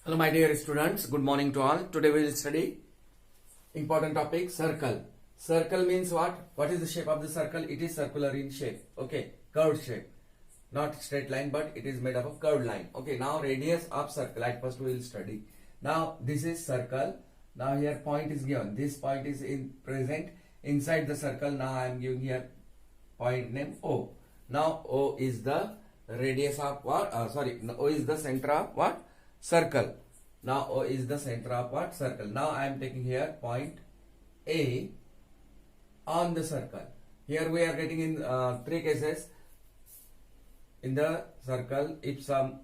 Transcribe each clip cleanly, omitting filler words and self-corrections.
Hello my dear students, good morning to all. Today we will study important topic circle. Circle means what? What is the shape of the circle? It is circular in shape. Okay, curved shape. Not straight line but it is made up of curved line. Okay, now radius of circle at first we will study. Now this is circle. Now here point is given. This point is in present inside the circle. Now I am giving here point name O. Now O is the radius of what? O is the center of what? Circle. Now O is the center of what? Circle. Now I am taking here point A on the circle. Here we are getting in three cases. In the circle, if some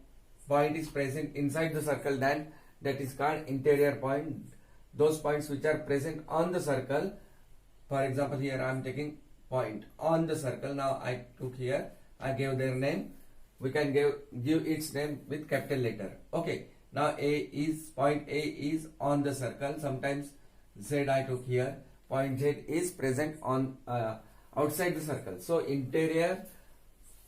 point is present inside the circle, then that is called interior point. Those points which are present on the circle, for example here I am taking point on the circle. Now I took here, I gave their name. We can give its name with capital letter. Okay. Now point A is on the circle. Sometimes Z I took here. Point Z is present on outside the circle. So interior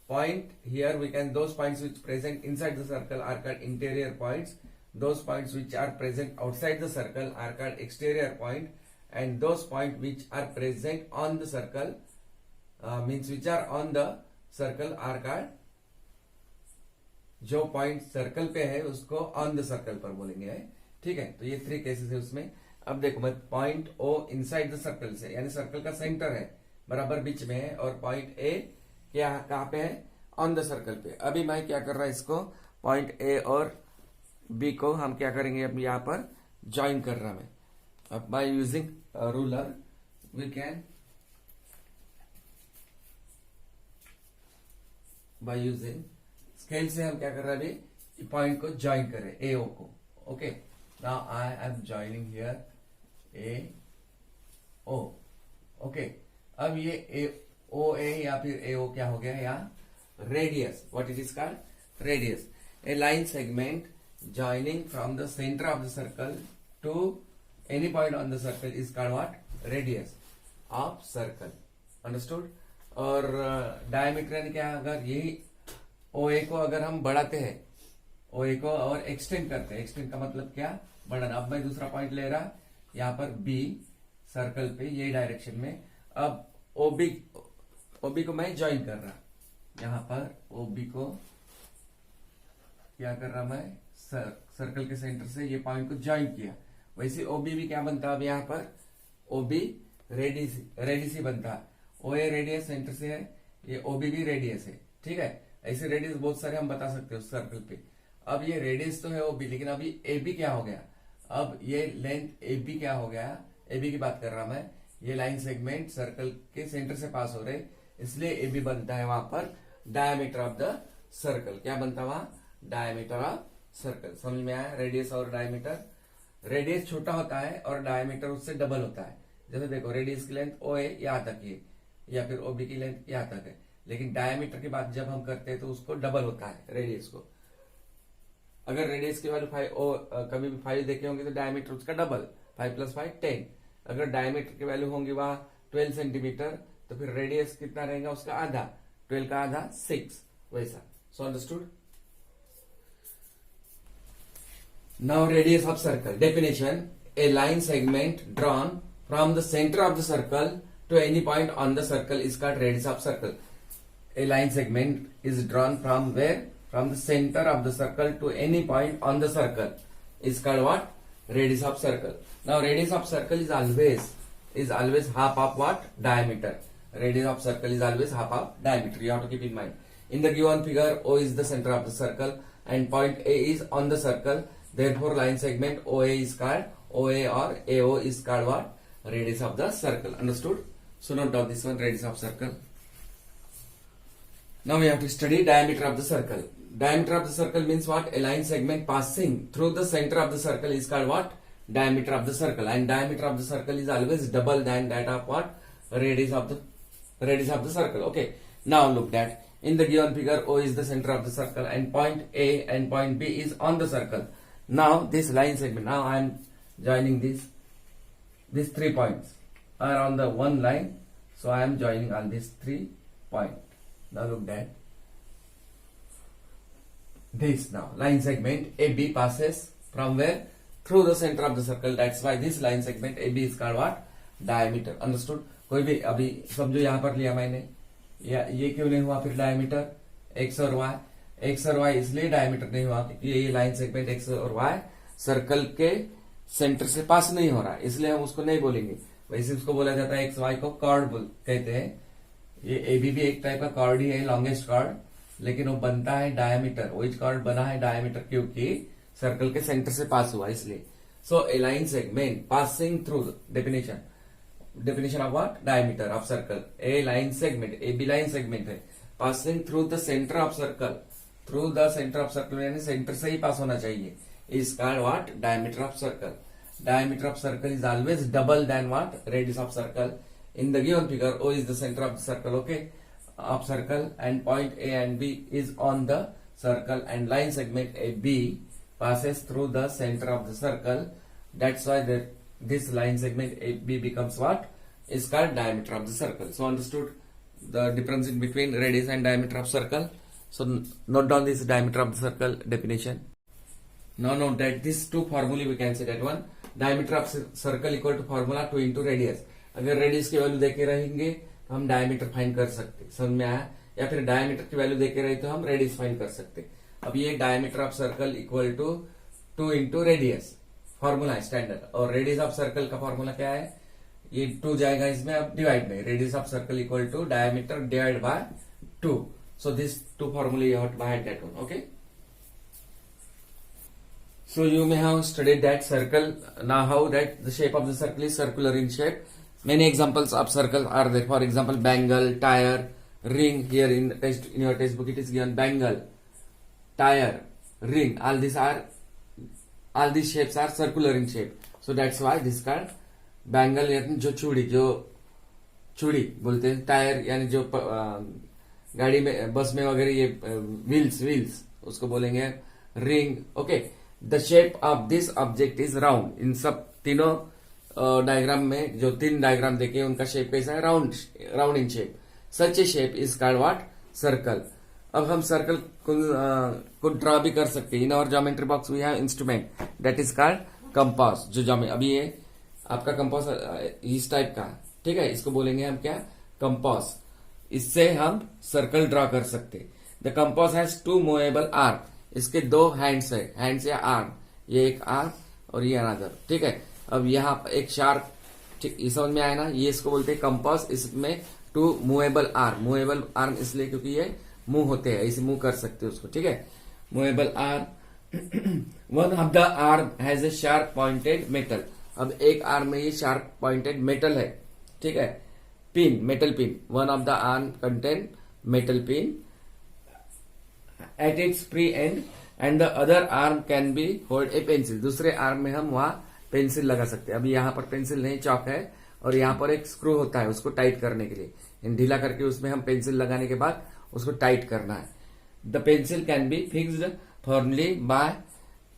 point here we can, those points which present inside the circle are called interior points. Those points which are present outside the circle are called exterior point. And those points which are present on the circle means which are on the circle are called, जो point circle पे है उसको on the circle पर बोलेंगे. ठीक है, तो ये थ्री केसेस है उसमें. अब देखो मैं point O inside the circle से, यानी सर्कल का सेंटर है बराबर बीच में है, और पॉइंट ए क्या कहाँ पे है? ऑन द सर्कल पे. अभी मैं क्या कर रहा है, इसको पॉइंट ए और बी को हम क्या करेंगे, अब यहाँ पर ज्वाइन कर रहा मैं. अब by using ruler we can, by using scale से हम क्या कर रहे हैं अभी, पॉइंट को ज्वाइन करें ए ओ को. Okay, now I am joining here A O. Okay, अब ये ए ओ ए या फिर ए ओ क्या हो गया यहाँ? Radius. What it is called? Radius. A line segment joining from the centre of the circle to any point on the circle is called what? Radius of circle. Understood. और diameter क्या, अगर यही ओ ए को अगर हम बढ़ाते हैं, ओ ए को और एक्सटेंड करते हैं, एक्सटेंड का मतलब क्या? बढ़ाना. अब मैं दूसरा पॉइंट ले रहा यहाँ पर बी सर्कल पे, यही डायरेक्शन में. अब ओबी को मैं ज्वाइन कर रहा यहाँ पर. ओबी को क्या कर रहा मैं? सर्कल के सेंटर से ये पॉइंट को ज्वाइन किया. वैसे ओबी भी क्या बनता है अब यहाँ पर? ओबी रेडियस ही बनता. ओ ए रेडियस सेंटर से है, ये ओबी भी रेडियस है. ठीक है, ऐसे रेडियस बहुत सारे हम बता सकते हो सर्कल पे. अब ये रेडियस तो है ओबी, लेकिन अभी ए बी क्या हो गया? अब ये लेंथ ए बी क्या हो गया? ए बी की बात कर रहा मैं. ये लाइन सेगमेंट सर्कल के सेंटर से पास हो रहे, इसलिए ए बी बनता है वहां पर डायमीटर ऑफ द सर्कल. क्या बनता है वहां? Diameter of circle. समझ में आया? रेडियस और डायमीटर. रेडियस छोटा होता है और डायमीटर उससे डबल होता है. जैसे देखो, रेडियस की लेंथ ओ ए यहाँ तक है, या फिर ओबी की लेंथ यहाँ तक है, लेकिन डायमीटर की बात जब हम करते हैं तो उसको डबल होता है रेडियस को. अगर रेडियस की वैल्यू 5 कभी भी 5 देखे होंगे तो डायमीटर उसका डबल, 5 + 5 10. अगर डायमीटर की वैल्यू होंगी वहां 12 सेंटीमीटर, तो फिर रेडियस कितना रहेगा उसका? आधा. 12 का आधा 6. वैसा. So understood. Now radius of circle. Definition: A line segment drawn from the centre of the circle to any point on the circle is called radius of circle. A line segment is drawn from where? From the center of the circle to any point on the circle is called what? Radius of circle. Now radius of circle is always half of what? Diameter. Radius of circle is always half of diameter. You have to keep in mind. In the given figure, O is the center of the circle and point A is on the circle. Therefore line segment OA is called OA, or AO is called what? Radius of the circle. Understood? So note down this one, radius of circle. Now we have to study diameter of the circle. Diameter of the circle means what? A line segment passing through the center of the circle is called what? Diameter of the circle. And diameter of the circle is always double than that of what? Radius of the circle. Okay. Now look that in the given figure, O is the center of the circle and point A and point B is on the circle. Now this line segment, now I am joining these 3 points are on the one line, so I am joining on these 3 points. Now look that this now line segment AB passes from where? Through the center of the circle. That's why this line segment AB is called what? Diameter. Understood? कोई भी अभी समझो यहाँ पर लिया मैंने, या ये क्यों नहीं हुआ फिर डायमीटर? एक्स और वाई, एक्स और वाई इसलिए डायमीटर नहीं हुआ क्योंकि ये लाइन सेगमेंट एक्स और वाई सर्कल के सेंटर से पास नहीं हो रहा है, इसलिए हम उसको नहीं बोलेंगे। वैसे उसको बोला जाता है एक्स वाई को कॉर्ड कहते हैं। ये एबी भी एक टाइप का कॉर्ड ही है, लॉन्गेस्ट कॉर्ड, लेकिन वो बनता है डायमीटर। विच कॉर्ड बना है? डायमीटर, क्योंकि सर्कल के सेंटर से पास हुआ इसलिए। So a line segment passing through, definition of what? Diameter of circle. A line segment, AB line segment है, passing through the center of circle, through the center of circle यानी centre से ही पास होना चाहिए, is called what? Diameter of circle. Diameter of circle is always double than what? Radius of circle. In the given figure, O is the center of the circle, okay, of circle, and point A and B is on the circle, and line segment AB passes through the center of the circle. That's why this line segment AB becomes what? Is called diameter of the circle. So understood the difference in between radius and diameter of circle. So note down this diameter of the circle definition. Now note that these two formulae we can say that one, diameter of circle equal to formula 2 into radius. अगर radius की value देके रहेंगे तो हम diameter find कर सकते, समझ में आया? या फिर डायमीटर की वैल्यू देके रही तो हम रेडियस फाइंड कर सकते। अब ये diameter of circle equal to 2 into radius formula है स्टैंडर्ड, और रेडियस ऑफ सर्कल का फॉर्मूला क्या है? ये 2 जाएगा इसमें, अब डिवाइड नहीं, radius of circle equal to diameter divide by 2. So this 2 formula you have to buy that one, okay? So you may have studied that circle. Now how that the shape of the circle is circular in shape. Many examples of circle are there. For example, bangle, tire, ring. Here in your textbook it is given bangle, tire, ring. All these shapes are circular in shape. So that's why this called bangle यानी जो चूड़ी बोलते हैं, tyre यानी जो गाड़ी में बस में वगैरह ये व्हील्स उसको बोलेंगे ring, okay. The shape of this object is round. इन सब तीनों डायग्राम में जो 3 डायग्राम देखे उनका शेप कैसा है? Round in shape. Such A shape is called what? Circle. अब हम सर्कल को ड्रॉ भी कर सकते हैं। In our geometry box we have instrument that is called compass. जो अभी ये आपका कंपास इस टाइप का, ठीक है, इसको बोलेंगे हम क्या? कंपास। इससे हम सर्कल ड्रॉ कर सकते। The compass has 2 movable arm. इसके 2 हैंड्स है, हैंड्स या आर्म, ये एक आर्म और ये अनदर, ठीक है। अब यहाँ एक शार्प, ठीक, ये समझ में आया ना? ये इसको बोलते हैं कंपास। इसमें 2 मूवेबल आर्म इसलिए क्योंकि ये मूव होते हैं, ऐसे मूव कर सकते हो उसको, ठीक है। Movable arm. One of the arm has a sharp pointed metal. अब एक आर्म में ये शार्प पॉइंटेड मेटल है, ठीक है, pin, metal pin. One of the arm contain metal pin at its free and and the other arm can be hold a pencil. दूसरे arm में हम वहां पेंसिल लगा सकते हैं। अभी यहाँ पर पेंसिल नहीं, चौक है, और यहाँ पर एक स्क्रू होता है उसको टाइट करने के लिए। ढीला करके उसमें हम पेंसिल लगाने के बाद उसको टाइट करना है। The pencil can be fixed formally bye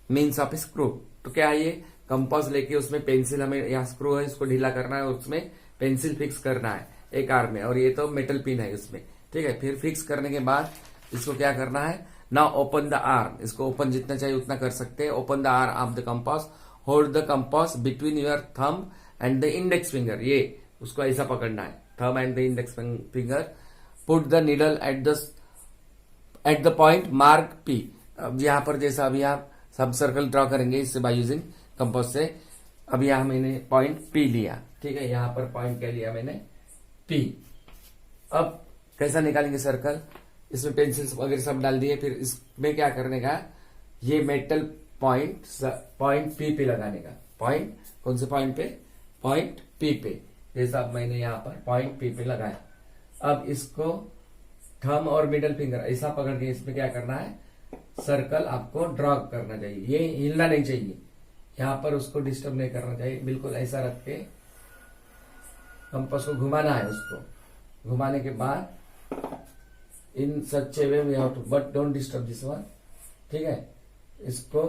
means of screw. तो क्या है? ये कंपास लेके उसमें पेंसिल, हमें यहाँ स्क्रू है, इसको ढीला करना है, उसमें पेंसिल फिक्स करना है एक आर्म में, और ये तो मेटल पिन है उसमें, ठीक है। फिर फिक्स करने के बाद इसको क्या करना है? Now open the arm. इसको ओपन जितना चाहिए उतना कर सकते हैं। Open the arm of the compass, hold the compass between your thumb and the index finger. ये उसको ऐसा पकड़ना है, thumb and the index finger. Put the needle eight the point mark P. अब यहाँ पर जैसा अभी आप सब सर्कल ड्रॉ करेंगे इससे बाय यूजिंग कंपास से। अब यहाँ मैंने पॉइंट पी लिया, ठीक है, यहाँ पर पॉइंट क्या लिया मैंने? पी। अब कैसा निकालेंगे सर्कल? इसमें पेंसिल्स वगैरह सब डाल दिए, फिर इसमें क्या करने का? ये मेटल पॉइंट पी पे लगाने का। पॉइंट कौन से पॉइंट पे? पॉइंट पी पे। जैसा अब मैंने यहाँ पर पॉइंट पी पे लगाया। अब इसको थंब और मिडल फिंगर ऐसा पकड़ के इसमें क्या करना है? सर्कल आपको ड्रॉ करना चाहिए। ये हिलना नहीं चाहिए, यहाँ पर उसको डिस्टर्ब नहीं करना चाहिए। बिल्कुल ऐसा रख के कंपास को घुमाना है। उसको घुमाने के बाद in such a way we have to, but don't disturb this one, ठीक है। इसको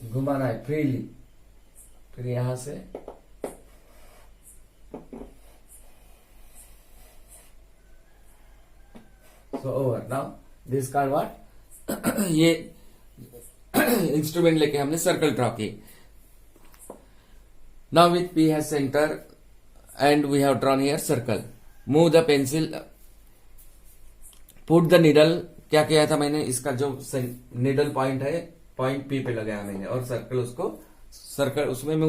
घुमाना है फ्रीली। फिर यहां से so over. Now this called what? ये इंस्ट्रूमेंट लेके हमने सर्कल ड्रॉ की। Now with P has centre and we have drawn here circle. Move the pencil, put the needle, क्या किया था मैंने, इसका जो निडल पॉइंट है पॉइंट पी पे लगाया मैंने और सर्कल उसमें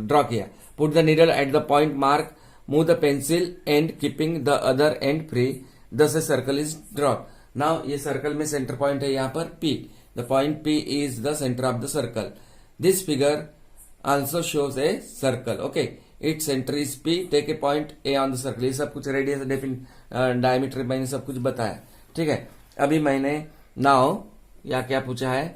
ड्रॉ किया। Put the needle at the point mark, move the pencil and keeping the other end free, thus a circle is drawn। Now ये सर्कल में सेंटर पॉइंट है यहाँ पर P, the point P is the centre of the circle. This figure also shows a circle, okay, it centre is P, take a point A on the circle. ये सब कुछ radius diameter मैंने सब कुछ बताया, ठीक है। अभी मैंने नाउ या क्या पूछा है,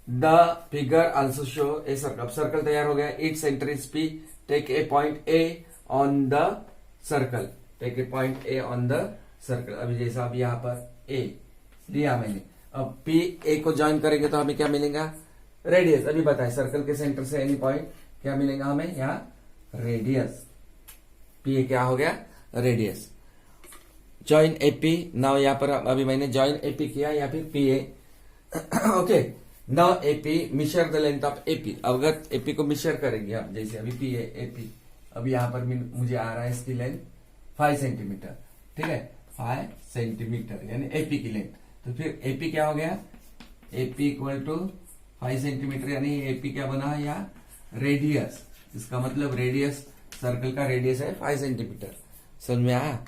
the figure also show a circle. अब सर्कल तैयार हो गया, it centre is P, take a point A on the circle, take a point A on the circle. अभी जैसा अब यहाँ पर A लिया मैंने, अब P A को ज्वाइन करेंगे तो हमें क्या मिलेगा, रेडियस। अभी बताए सर्कल के सेंटर से एनी पॉइंट क्या मिलेगा हमें, यहाँ रेडियस। P A क्या हो गया, रेडियस। ज्वाइन AP, नाउ यहाँ पर अभी मैंने ज्वाइन AP किया या फिर PA, okay. Now AP measure the length of AP। अगर AP को मिशर करेंगे आप, जैसे अभी PA AP, अब यहाँ पर मुझे आ रहा है इसकी लेंथ 5 सेंटीमीटर, ठीक है, 5 सेंटीमीटर यानी AP की लेंथ। तो फिर AP क्या हो गया, AP इक्वल टू 5 सेंटीमीटर, यानी AP क्या बना है यहाँ, रेडियस। इसका मतलब रेडियस, सर्कल का रेडियस है 5 सेंटीमीटर। समझ में आया,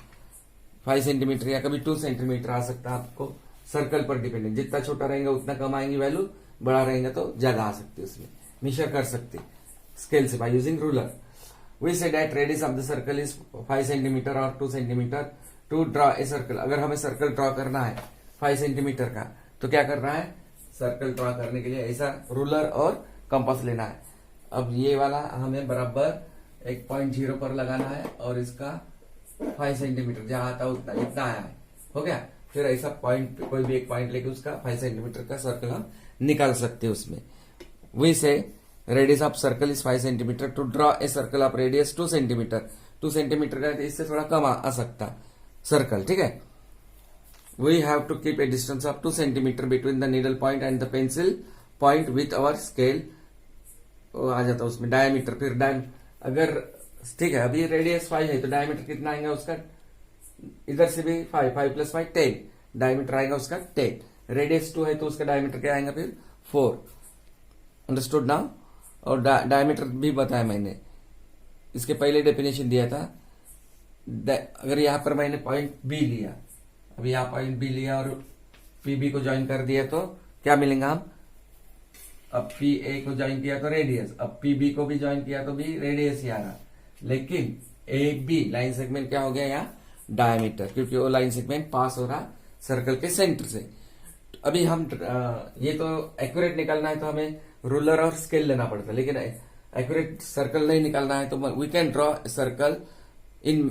5 सेंटीमीटर या कभी 2 सेंटीमीटर आ सकता है, आपको सर्कल पर डिपेंडेंट। जितना छोटा रहेगा उतना कम आएंगी वैल्यू, बड़ा रहेगा तो ज्यादा आ सकती है, उसमें मेजर कर सकते स्केल से by using ruler. We say that radius of the circle is 5 centimetre और 2 centimetre to draw a circle. अगर हमें सर्कल ड्रॉ करना है 5 सेंटीमीटर का, तो क्या करना है, सर्कल ड्रॉ करने के लिए ऐसा रूलर और कंपास लेना है। अब ये वाला हमें बराबर 1.0 पर लगाना है और इसका 5 सेंटीमीटर जहां आता उतना, इतना आया है, हो गया। फिर ऐसा पॉइंट, कोई भी एक पॉइंट लेके उसका 5 सेंटीमीटर का सर्कल हम निकाल सकते हैं उसमें। We say radius of circle is 5 centimetre to draw a circle of radius 2 centimetre. 2 centimetre का इससे थोड़ा कम आ सकता सर्कल, ठीक है। We have to keep a distance of 2 centimetre between the needle point and the pencil point with our scale. आ जाता उसमें डायमीटर, फिर अगर ठीक है, अभी रेडियस 5 है तो डायमीटर कितना आएगा उसका, इधर से भी 5 प्लस 5 10, डायमीटर आएगा उसका 10। रेडियस 2 है तो उसका डायमीटर क्या आएगा फिर 4। Understood now. और डायमीटर भी बताया मैंने, इसके पहले डेफिनेशन दिया था। अगर यहां पर मैंने पॉइंट बी लिया, अब यहां पॉइंट बी लिया और पीबी को ज्वाइन कर दिया तो क्या मिलेगा हम, अब पी ए को ज्वाइन किया तो रेडियस, अब पीबी को भी ज्वाइन किया तो भी रेडियस ही आ रहा, लेकिन ए बी लाइन सेगमेंट क्या हो गया यहाँ, डायमीटर, क्योंकि वो लाइन सेगमेंट पास हो रहा सर्कल के सेंटर से। अभी हम ये तो एक्यूरेट निकालना है तो हमें रूलर और स्केल लेना पड़ता है, लेकिन एक्यूरेट सर्कल नहीं निकालना है तो we can draw circle in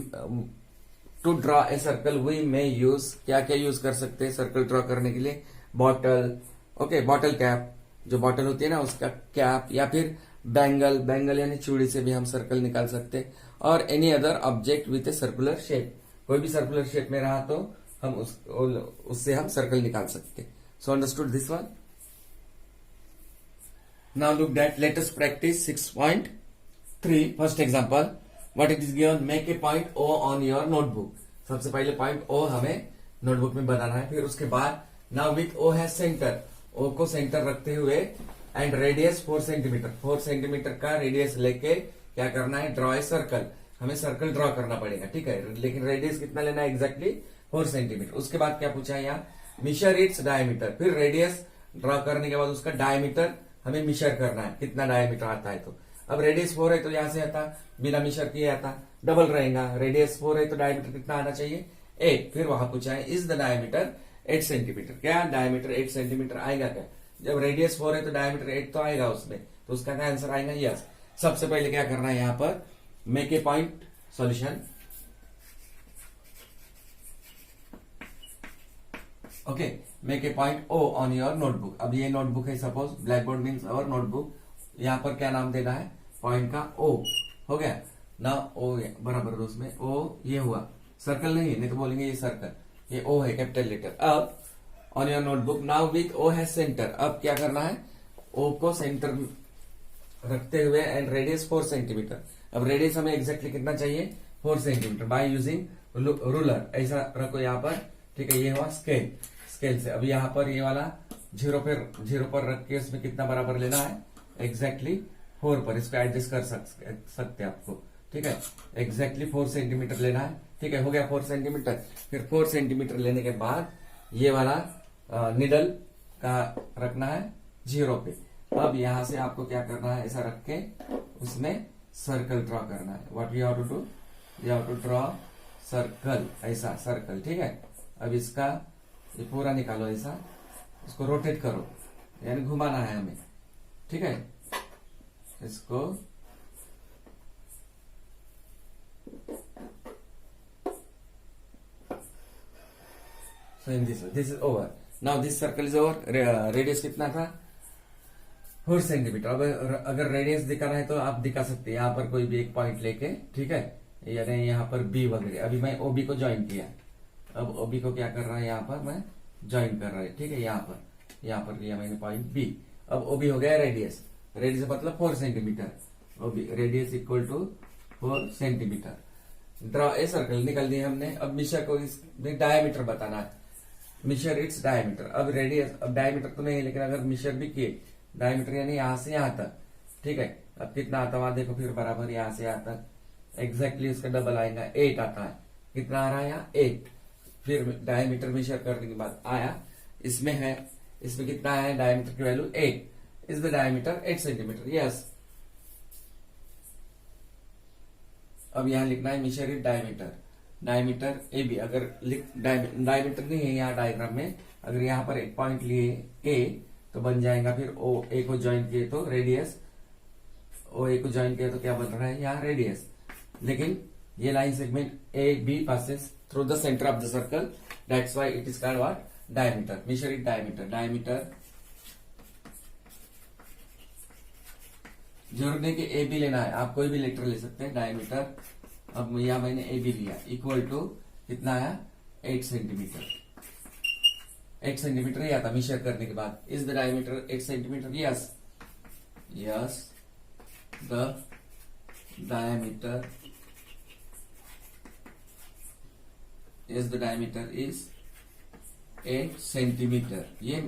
to draw a circle we may use, क्या क्या यूज कर सकते हैं सर्कल ड्रॉ करने के लिए, बॉटल, ओके, बॉटल कैप, जो बॉटल होती है ना उसका कैप, या फिर बैंगल यानी चूड़ी से भी हम सर्कल निकाल सकते हैं, और any other object with a circular shape, कोई भी सर्कुलर शेप में रहा तो हम उससे हम सर्कल निकाल सकते हैं। सो understood this one. Now look that, let us practice 6.3 first example. What it is given, make a point O on your notebook. सबसे पहले पॉइंट O हमें नोटबुक में बनाना है, फिर उसके बाद now with O has center, O को centre रखते हुए एंड रेडियस 4 सेंटीमीटर, 4 सेंटीमीटर का रेडियस लेके क्या करना है, ड्रॉ ए सर्कल, हमें सर्कल ड्रॉ करना पड़ेगा, ठीक है, लेकिन रेडियस कितना लेना है, एग्जैक्टली 4 सेंटीमीटर। उसके बाद क्या पूछा है यहाँ, मिशर इट्स डायमीटर, फिर रेडियस ड्रॉ करने के बाद उसका डायमीटर हमें मिशर करना है, कितना डायमीटर आता है। तो अब रेडियस 4 है तो यहां से आता, बिना मिशर किए आता, डबल रहेगा, रेडियस 4 है तो डायमीटर कितना आना चाहिए 8। फिर वहां पूछा है इज द डायमीटर 8 सेंटीमीटर, क्या डायमीटर 8 सेंटीमीटर आएगा क्या, जब रेडियस 4 है तो डायमीटर 8 तो आएगा उसमें, तो उसका क्या आंसर आएगा, यस। सबसे पहले क्या करना है यहाँ पर, make a point solution, okay, make a point O on your notebook. अब ये नोटबुक है, सपोज ब्लैक बोर्ड मीन्स और नोटबुक, यहाँ पर क्या नाम देना है, पॉइंट का O, हो गया ना, O बराबर उसमें O ये हुआ, सर्कल नहीं तो बोलेंगे ये सर्कल, ये O है कैपिटल लेटर। अब on your notebook. Now with O has centre, अब क्या करना है, ओ को सेंटर रखते हुए एंड रेडियस 4 सेंटीमीटर। अब रेडियस हमें एग्जैक्टली कितना चाहिए, 4 सेंटीमीटर बाय यूजिंग रूलर। ऐसा रखो यहाँ पर, ठीक है, ये हुआ स्केल, स्केल से। अब यहाँ पर ये वाला जीरो पर रख के इसमें कितना बराबर लेना है, एग्जैक्टली 4 पर। इसको एडजस्ट कर सकते हैं आपको, ठीक है, एग्जैक्टली 4 सेंटीमीटर लेना है, ठीक है, हो गया 4 सेंटीमीटर। फिर 4 सेंटीमीटर लेने के बाद ये वाला निडल का रखना है 0 पे। अब यहां से आपको क्या करना है, ऐसा रख के उसमें सर्कल ड्रॉ करना है। What we have to do, we have to draw circle, ऐसा सर्कल, ठीक है। अब इसका ये पूरा निकालो, ऐसा इसको रोटेट करो, यानी घुमाना है हमें, ठीक है। इसको so in this is over. Now this circle is over. Radius कितना था, 4 सेंटीमीटर। अब अगर रेडियस दिखाना है तो आप दिखा सकते हैं यहाँ पर कोई भी एक पॉइंट लेके, ठीक है, यानी यहाँ पर बी वगैरह। अभी मैं ओबी को ज्वाइन किया, अब ओबी को क्या कर रहा है, यहाँ पर मैं ज्वाइन कर रहा है, ठीक है, यहाँ पर लिया मैंने पॉइंट बी। अब ओबी हो गया रेडियस, रेडियस मतलब 4 centimetre, OB radius equal to 4 centimetre. Draw a circle निकल दिए हमने। अब मिशर को इसमें डायमीटर बताना है, मिशर इट्स डायमीटर। अब रेडियस, अब डायमीटर तो नहीं है, लेकिन अगर मिशर भी किए डायमीटर यानी यहां से यहां तक, ठीक है। अब कितना आता वहां देखो, फिर बराबर यहां से यहां तक एग्जैक्टली उसका डबल आएगा, 8 आता है। कितना आ रहा है यहाँ, 8। फिर डायमीटर मेजर करने के बाद आया, इसमें है, इसमें कितना है डायमीटर की value 8। Is the diameter 8 centimetre, yes. अब यहां लिखना है measure it diameter, diameter A B. अगर डायमीटर नहीं है यहाँ डायग्राम में, अगर यहाँ पर एक पॉइंट लिए ए तो बन जाएगा, फिर ओ ए को ज्वाइन किए तो रेडियस, ओ ए को ज्वाइन किया तो क्या बन रहा है यहाँ रेडियस। लेकिन ये line segment A B passes through the centre of the circle, that's why it is called what, diameter. Measure it diameter, diameter जरूर नहीं कि ए बी लेना है, आप कोई भी लेटर ले सकते हैं, डायमीटर। अब यहां मैंने ए बी लिया, इक्वल टू कितना आया, 8 सेंटीमीटर। 8 सेंटीमीटर ही आता मेजर करने के बाद। Is the diameter 8 centimetre, yes, yes, the diameter is 8 centimetre. ये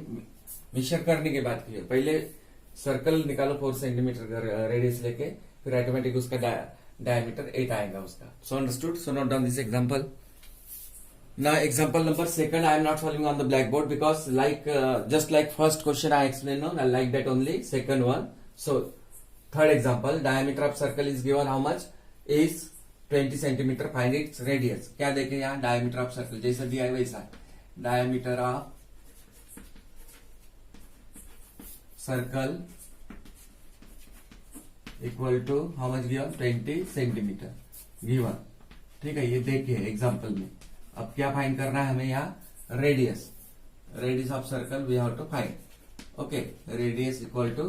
मेजर करने के बाद किया, पहले सर्कल निकालो 4 सेंटीमीटर रेडियस लेके, फिर ऑटोमेटिक उसका डायमीटर 8 आएगा उसका। सो understood, so note down this example. Now example number 2, I am not following on the blackboard because just like first question I explained, no, I like that only. Second one, so third example, diameter of circle is given how much, is 20 centimeter, find its radius। क्या देखें यहाँ, diameter of circle जैसा दिया है वैसा, diameter of circle equal to how much given, 20 centimetre given, ठीक है। ये देखिए एग्जाम्पल में। अब क्या फाइंड करना है हमें यहाँ, radius, radius of circle we have to find, okay. Radius equal to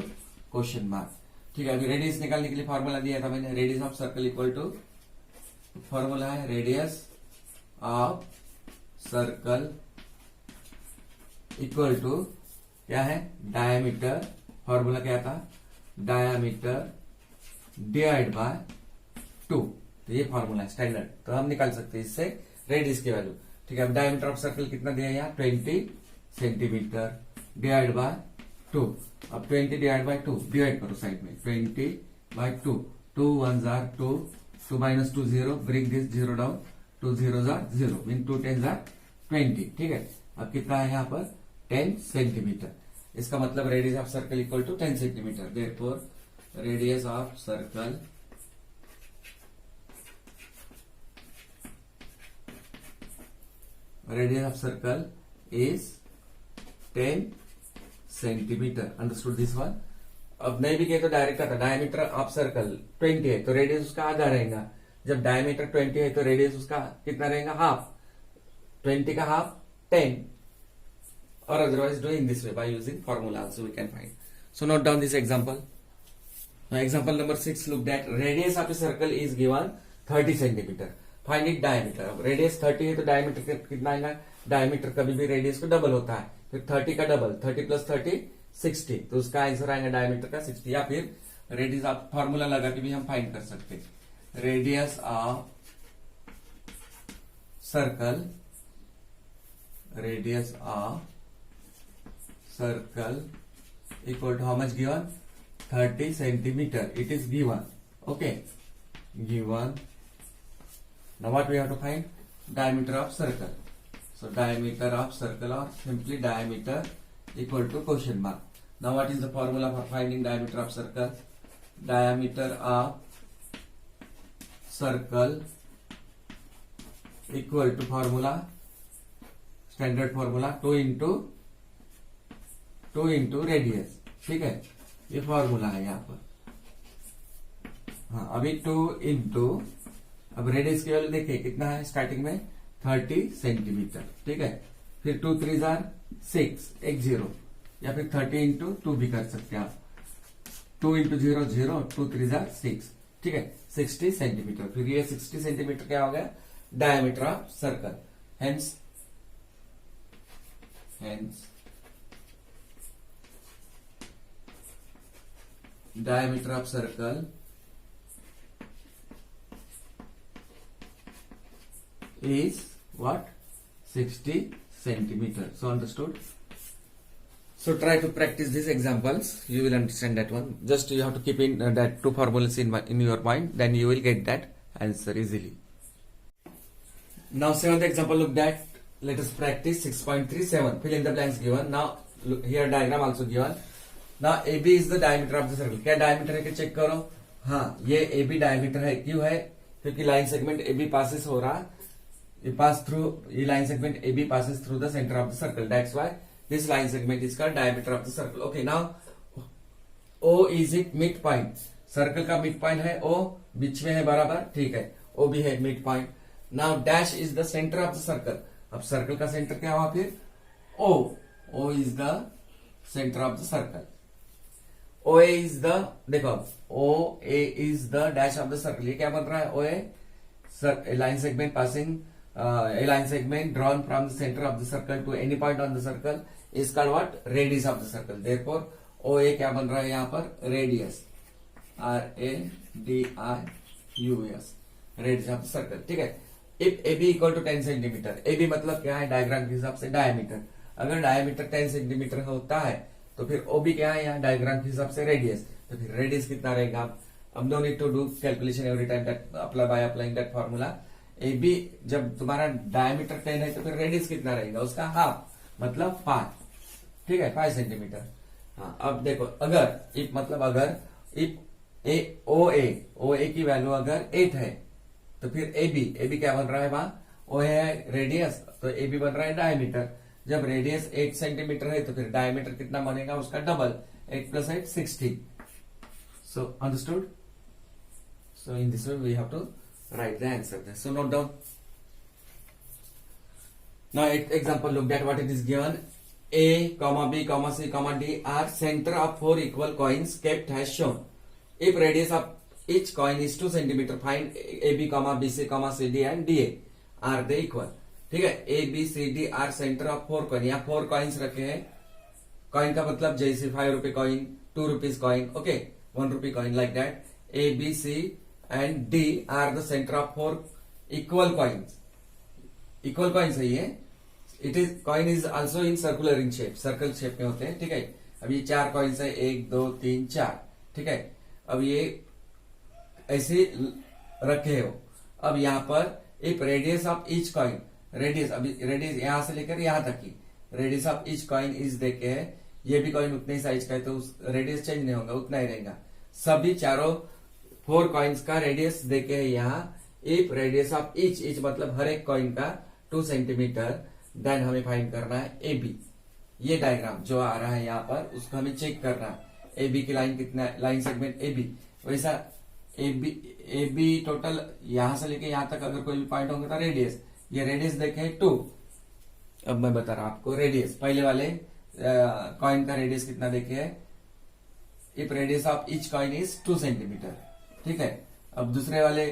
question mark, ठीक है। अभी रेडियस निकालने के लिए फॉर्मूला दिया था मैंने, radius of circle equal to, formula है radius of circle equal to क्या है, डायमीटर, फॉर्मूला क्या था, डायमीटर डिवाइड बाय 2। तो ये फॉर्मूला है स्टैंडर्ड, तो हम निकाल सकते हैं इससे रेडियस की वैल्यू, ठीक है। अब डायमीटर ऑफ सर्कल कितना दिया है यहाँ, 20 सेंटीमीटर डिवाइड बाय 2। अब 20 डिवाइड बाय 2, डिवाइड करो साइड में, 20 बाय 2, 2 1 जार 2, 2 minus 2 0, ब्रिंग दिस 0 डाउन, 2 0 जार 0, मीन 2 10 जार 20, ठीक है। अब कितना है यहाँ पर, 10 सेंटीमीटर। इसका मतलब radius of circle equal to 10 centimetre. Therefore radius of circle is 10 centimetre. Understood this one. अब नहीं भी कहे तो डायरेक्ट आता, डायमीटर ऑफ सर्कल 20 है तो रेडियस उसका आधा रहेगा। जब डायमीटर 20 है तो रेडियस उसका कितना रहेगा, हाफ। 20 का half 10, or otherwise doing this way by using formula also we can find. So note down this example. Now example number 6, look at radius of a circle is given 30 centimeter. Find it diameter. अब radius 30 है तो diameter कितना आएगा, diameter कभी भी radius को double होता है, फिर 30 का डबल 30 प्लस 30 60, तो उसका आंसर आएगा डायमीटर का 60। या फिर रेडियस आप फॉर्मूला लगा के भी हम फाइंड कर सकते, radius of circle, radius of circle equal to how much given 30 centimetre, it is given, okay given. Now what we have to find diameter of circle, so diameter of circle or simply diameter equal to question mark. Now what is the formula for finding diameter of circle? Diameter of circle equal to formula, standard formula 2 into radius, ठीक है, ये formula है यहाँ पर। हाँ अभी 2 into, अब radius की वैल्यू देखिए कितना है स्टार्टिंग में 30 सेंटीमीटर, ठीक है, फिर 2 3 6 एक 0, या फिर 30 इंटू 2 भी कर सकते हैं आप, 2 इंटू 0 0, 2 3 6, ठीक है 60 सेंटीमीटर। फिर ये 60 सेंटीमीटर क्या हो गया diameter of circle, hence diameter of circle is what 60 centimeter. So understood? So try to practice these examples, you will understand that one. Just you have to keep in that two formulas in your mind, then you will get that answer easily. Now seventh example, look that, let us practice 6.37, fill in the blanks given. Now look here, diagram also given. Now AB is the diameter of the circle. क्या diameter है कि check करो, हाँ ये AB diameter है, क्यों है, क्योंकि लाइन सेगमेंट AB पासिस हो रहा, ये line segment AB passes through the center of the circle. That's why this line segment is called diameter of the circle. Okay, now O is it midpoint. Circle का mid point है O, बीच में है बराबर, ठीक है, O भी है mid point. Now dash is the centre of the circle. अब सर्कल का सेंटर क्या हुआ फिर O is the centre of the circle. OA is the, देखो OA is the dash of the circle. ये क्या बन रहा है OA, line segment passing, a line segment drawn from the center of the circle to any point on the circle is called what? Radius of the circle. Therefore OA क्या बन रहा है यहाँ पर radius, RADIUS, radius of the circle, ठीक है। If AB equal to 10 centimetre, AB मतलब क्या है डायग्राम के हिसाब से डायमीटर, अगर डायमीटर 10 सेंटीमीटर होता है तो फिर OB क्या है यहाँ डायग्राम के हिसाब से रेडियस, तो फिर रेडियस कितना रहेगा। अब no need to do calculation every time that applying that formula. AB जब तुम्हारा डायमीटर 10 है तो फिर रेडियस कितना रहेगा उसका हाफ, मतलब 5, ठीक है 5 सेंटीमीटर। हाँ अब देखो अगर इफ मतलब अगर इफ OA की वैल्यू अगर 8 है तो फिर AB क्या बन रहा है वहां, OA है रेडियस, तो AB बन रहा है डायमीटर। जब रेडियस 8 सेंटीमीटर है तो फिर डायमीटर कितना बनेगा उसका double, 8 + 8 60। So understood? So in this way we have to write the answer there. So note down. Now example, look at what it is given. A, B, C, D are center of 4 equal coins kept as shown. If radius of each coin is 2 centimeter, find AB, BC, CD and DA. Are they equal? ठीक है, A, B, C, D are center of 4 coin. यहाँ 4 coins रखे हैं। coin का मतलब जैसे 5 रुपए coin, 2 rupees coin, okay, 1 rupee coin, like that. A, B, C and D are the center of 4 equal coins. Equal coins है ये। It is coin is also in circular in shape, circle shape में होते हैं, ठीक है। अब ये 4 coins है, 1 2 3 4, ठीक है। अब ये ऐसे रखे हो। अब यहाँ पर एक radius of each coin, radius अभी रेडियस यहां से लेकर यहां तक की radius of each coin is देखे है। ये भी कॉइन उतने ही साइज का है तो रेडियस चेंज नहीं होगा, उतना ही रहेगा। सभी चारों 4 कॉइन्स का रेडियस देखे है यहाँ। इफ रेडियस ऑफ ईच मतलब हर एक कॉइन का 2 सेंटीमीटर, देन हमें फाइंड करना है AB। ये डायग्राम जो आ रहा है यहाँ पर उसको हमें चेक करना है। AB की लाइन कितना, लाइन सेगमेंट AB, वैसा AB टोटल यहां से लेके यहां तक अगर कोई भी पॉइंट होगा तो रेडियस, ये रेडियस देखे 2। अब मैं बता रहा हूं आपको रेडियस, पहले वाले कॉइन का रेडियस कितना देखे है। If radius of each coin is 2 centimetre, ठीक है। अब दूसरे वाले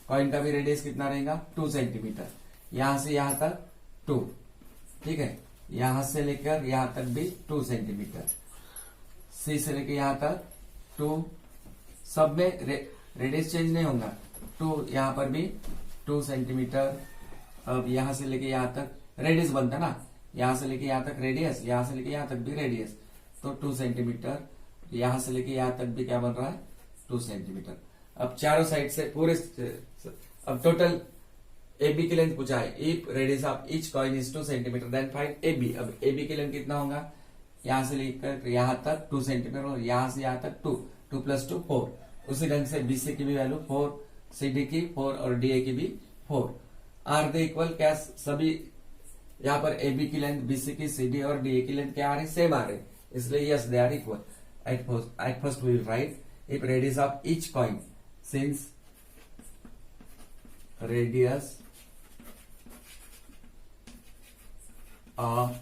कॉइन का भी रेडियस कितना रहेगा 2 सेंटीमीटर, यहां से यहां तक 2, ठीक है। यहां से लेकर यहां तक भी 2 सेंटीमीटर, सी से लेकर यहां तक 2, सब में रेडियस चेंज नहीं होगा, 2 यहां पर भी 2 सेंटीमीटर। अब यहां से लेके यहां तक रेडियस बनता ना, यहां से लेके यहां तक रेडियस, यहां से लेके यहां तक भी रेडियस, तो 2 सेंटीमीटर। यहां से लेके यहां तक भी क्या बन रहा है, 2 सेंटीमीटर। अब चारों साइड से पूरे, अब टोटल AB की लेंथ पूछा है, if radius of each coin is 2 centimetre then find AB। अब AB की लेंथ कितना होगा, यहां से लेकर यहां तक 2 सेंटीमीटर और यहां से यहां तक 2, 2 + 2 4। उसी ढंग से BC की भी वैल्यू 4, CD की 4 और DA की भी 4। आर दे इक्वल, क्या सभी यहाँ पर AB की लेंथ, BC की, CD और DA की लेंथ क्या आ रही, सेम आ रही, इसलिए yes they are equal. At first we will write if radius of each coin, since radius of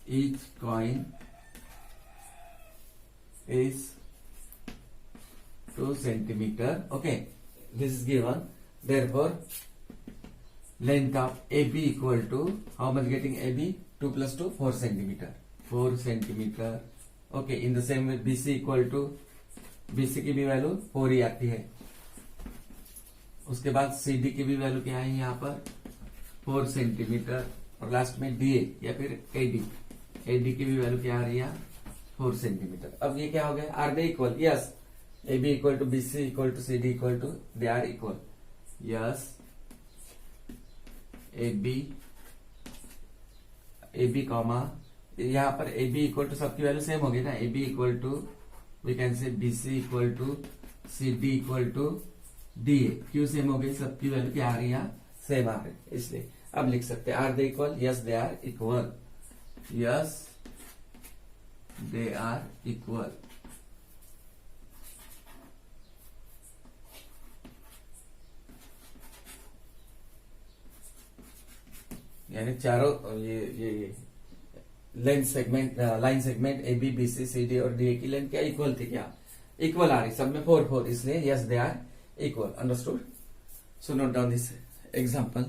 each coin is 2 centimeter. Okay, this is given. Therefore, length of AB equal to how much? Getting AB 2 + 2 4 centimeter. 4 centimeter. Okay, in the same way BC equal to, BC की भी value 4 ही आती है। उसके बाद CD की भी value क्या है यहाँ पर 4 सेंटीमीटर, और लास्ट में DA या फिर AD की भी वैल्यू क्या आ रही है 4 सेंटीमीटर। अब ये क्या हो गया, are they equal, yes AB equal to BC equal to CD equal to, they are equal, yes AB comma, यहाँ पर AB इक्वल टू सबकी वैल्यू सेम होगी ना, AB equal to we can say BC equal to CD equal to DA, क्यों same हो गई, सबकी value क्या आ रही है सेम आ रही, इसलिए अब लिख सकते हैं are they equal, yes they are equal, yes they are equal. यानी चारों ये length segment, line segment AB BC CD और DA की लेंथ क्या इक्वल थी, क्या इक्वल आ रही, सब में 4 4, इसलिए yes they are equal. Understood? So note down this example.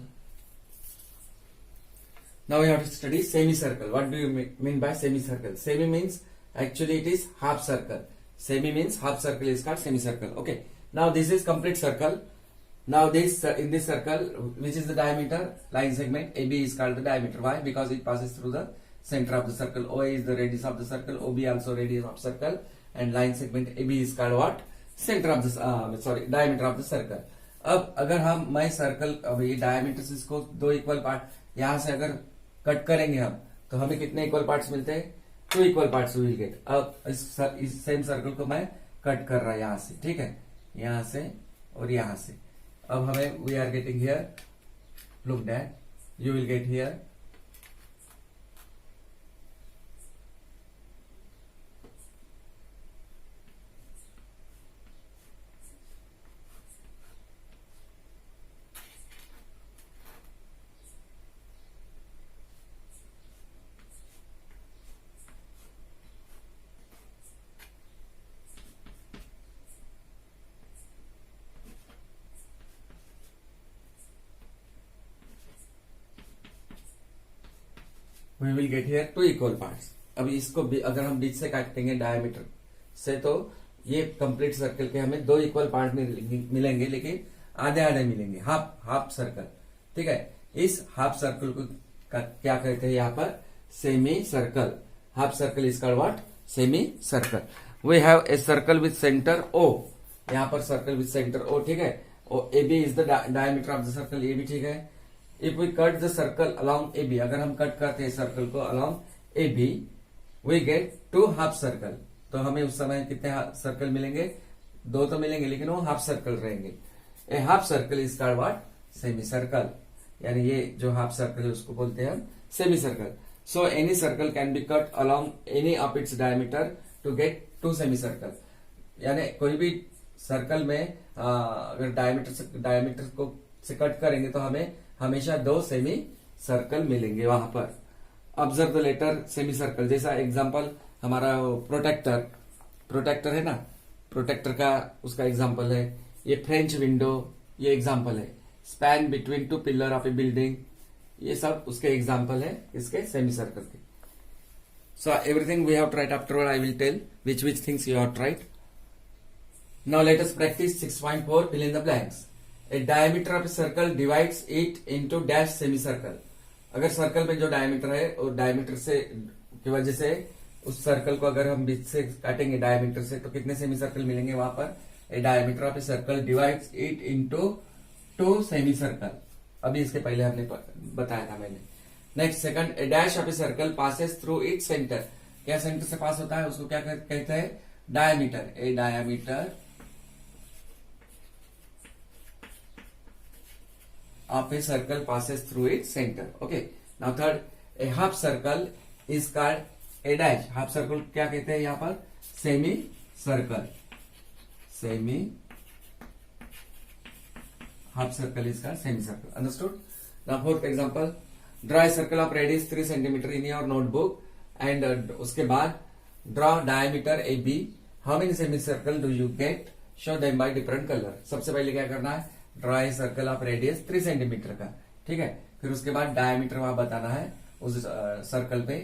Now we have to study semicircle. What do you mean by semicircle? Semi means actually it is half circle. Semi means half circle is called semicircle. Okay. Now this is complete circle. Now this in this circle, which is the diameter, line segment AB is called the diameter. Why? Because it passes through the center of the circle. OA is the radius of the circle. OB also radius of circle. And line segment AB is called what? Center of the diameter of the circle. अब अगर मैं circle, अब ये diameter से इसको 2 equal part, यहां से अगर कट करेंगे हम, तो हमें कितने इक्वल पार्ट्स मिलते हैं, 2 इक्वल पार्ट्स विल गेट। अब इस सेम सर्कल को मैं कट कर रहा है यहां से, ठीक है, यहां से और यहां से। अब हमें we are getting here, look that, you will get here we will get here 2 equal parts। अब इसको अगर हम बीच से काटेंगे डायमीटर से, तो ये कंप्लीट सर्कल के हमें 2 इक्वल पार्ट मिलेंगे, लेकिन आधे आधे मिलेंगे, हाफ सर्कल, ठीक है। इस हाफ सर्कल को क्या कहते हैं यहाँ पर, semi circle. Half circle is called what, semi circle. We have a circle with centre O, यहाँ पर सर्कल विथ सेंटर O, ठीक है। AB is the diameter of the circle, ये भी ठीक है। If we cut the circle along AB, अगर हम कट करते हैं सर्कल को along AB, we get 2 half circle. तो हमें उस समय कितने सर्कल मिलेंगे, 2 तो मिलेंगे, लेकिन वो हाफ सर्कल रहेंगे। A half circle is called what, semi circle. यानी ये जो हाफ सर्कल है उसको बोलते हैं हम semi circle. So any circle can be cut along any of its diameter to get 2 semi circle. यानी कोई भी सर्कल में अगर डायमीटर को से कट करेंगे तो हमें हमेशा 2 सेमी सर्कल मिलेंगे वहां पर। Observe the letter semi circle, जैसा एग्जांपल हमारा प्रोटेक्टर है ना, प्रोटेक्टर का उसका एग्जांपल है। ये फ्रेंच विंडो, ये एग्जांपल है। Span between 2 pillar of a building, ये सब उसके एग्जाम्पल है इसके सेमी सर्कल के. So everything we have tried, afterward I will tell which things you have tried. Now let us practice 6.4, fill in the blanks. A diameter of a circle divides it into dash semicircle. अगर circle में जो diameter है और diameter से की वजह से उस सर्कल को अगर हम बीच से काटेंगे डायमीटर से तो कितने सेमी सर्कल मिलेंगे वहां पर. ए diameter of a circle divides it into 2 semi circle. अभी इसके पहले हमने बताया था मैंने. Next second, A dash of a circle passes through it centre. क्या सेंटर से पास होता है उसको क्या कहते हैं, diameter. A diameter of a circle passes through it centre. Okay. Now third, A half circle is called a dash. Half circle क्या कहते हैं यहां पर, semi circle. Semi half circle is called semi circle. Understood. Now fourth example, draw a circle of radius 3 centimetre in your notebook and उसके बाद draw diameter A B. How many semi circle do you get, show them by different colour. सबसे पहले क्या करना है, draw a circle of radius 3 centimetre का. ठीक है. फिर उसके बाद डायमीटर वहां बताना है उस सर्कल पे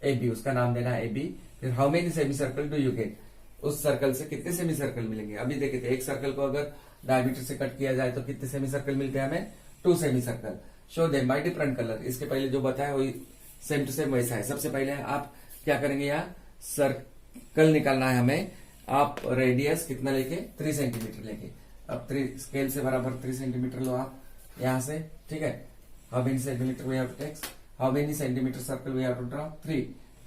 ए बी, उसका नाम देना है ए बी. फिर how many semi circle do you gate, उस सर्कल से कितने सेमी सर्कल मिलेंगे. अभी देखे थे एक सर्कल को अगर डायमीटर से कट किया जाए तो कितने सेमी सर्कल मिलते हैं हमें, 2 semi circle. Show them by different colour. इसके पहले जो बताया वही सेम टू सेम वैसा है. सबसे पहले आप क्या करेंगे, यहाँ सर्कल निकालना है हमें. आप रेडियस कितना लेके, 3 सेंटीमीटर लेके. अब 3 स्केल से बराबर 3 सेंटीमीटर लो आप यहां से. ठीक है. How many centimetre we have to take, how many centimetre circle we have to draw, 3.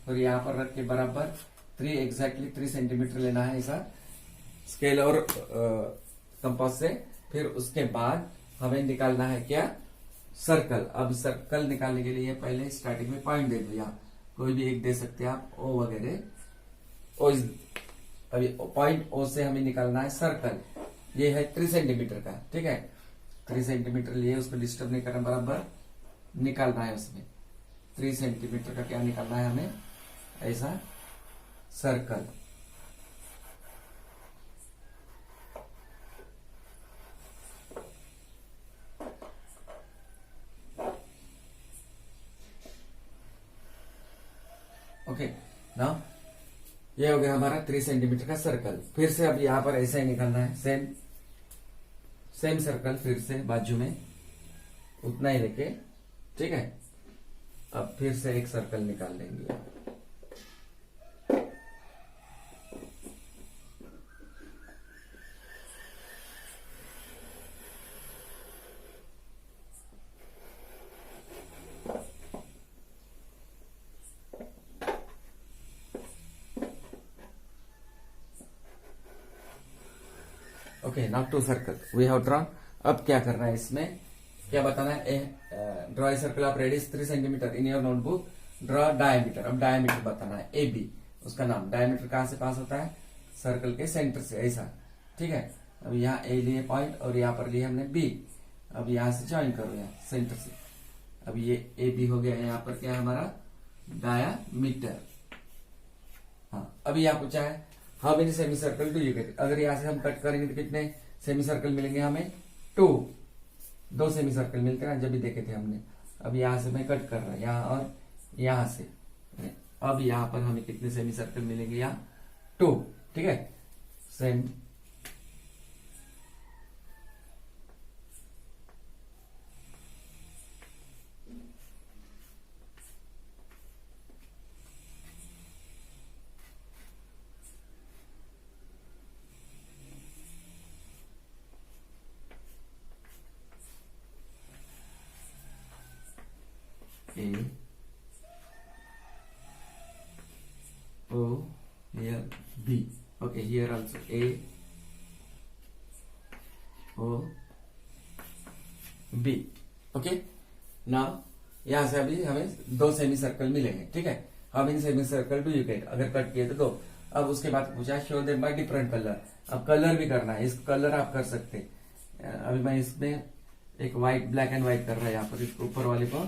और यहाँ पर रख के बराबर 3 एग्जैक्टली 3 सेंटीमीटर लेना है ऐसा स्केल और कंपास से. फिर उसके बाद हमें निकालना है क्या, सर्कल. अब सर्कल निकालने के लिए पहले स्टार्टिंग में पॉइंट दे दो. यहाँ कोई भी एक दे सकते हैं आप, ओ वगैरह. ओ अभी पॉइंट ओ से हमें निकालना है सर्कल. ये है 3 सेंटीमीटर का. ठीक है. 3 सेंटीमीटर लिए, उसको डिस्टर्ब नहीं करना, बराबर निकालना है उसमें. 3 सेंटीमीटर का क्या निकालना है हमें, ऐसा सर्कल. ओके. नाउ ये हो गया हमारा 3 सेंटीमीटर का सर्कल. फिर से अब यहां पर ऐसा ही निकालना है, सेम सर्कल फिर से बाजू में उतना ही लेके. ठीक है. अब फिर से एक सर्कल निकाल लेंगे. Okay. Now 2 circle we have drawn. अब क्या करना है, इसमें क्या बताना है, draw a circle of radius 3 centimetre in your notebook. Draw diameter. अब डायमीटर बताना है ए बी, उसका नाम. डायमीटर कहां से पास होता है, सर्कल के सेंटर से ऐसा. ठीक है. अब यहाँ ए लिए पॉइंट और यहाँ पर लिए हमने बी. अब यहाँ से ज्वाइन करो यहाँ सेंटर से. अब ये ए बी हो गया. यहाँ पर क्या है हमारा, डायामीटर. हाँ. अभी यहाँ पूछा है how many semi circle do you gate. अगर यहाँ से हम कट करेंगे तो कितने सेमी सर्कल मिलेंगे हमें, 2 सेमी सर्कल मिलते हैं ना, जब भी देखे थे हमने. अब यहाँ से मैं कट कर रहा हूं, यहाँ और यहाँ से. अब यहाँ पर हमें कितने सेमी सर्कल मिलेंगे, यहाँ 2. ठीक है. Same A O here B. Okay, here also A O B. Okay. Now यहाँ से अभी हमें 2 सेमी सर्कल मिलेंगे. ठीक है. How many semi circle do you gate, अगर कट किए तो 2. अब उसके बाद पूछा show them by different colour. अब कलर भी करना है. इस कलर आप कर सकते हैं. अभी मैं इसमें एक व्हाइट, ब्लैक एंड व्हाइट कर रहा है. यहाँ पर इसको ऊपर वाले को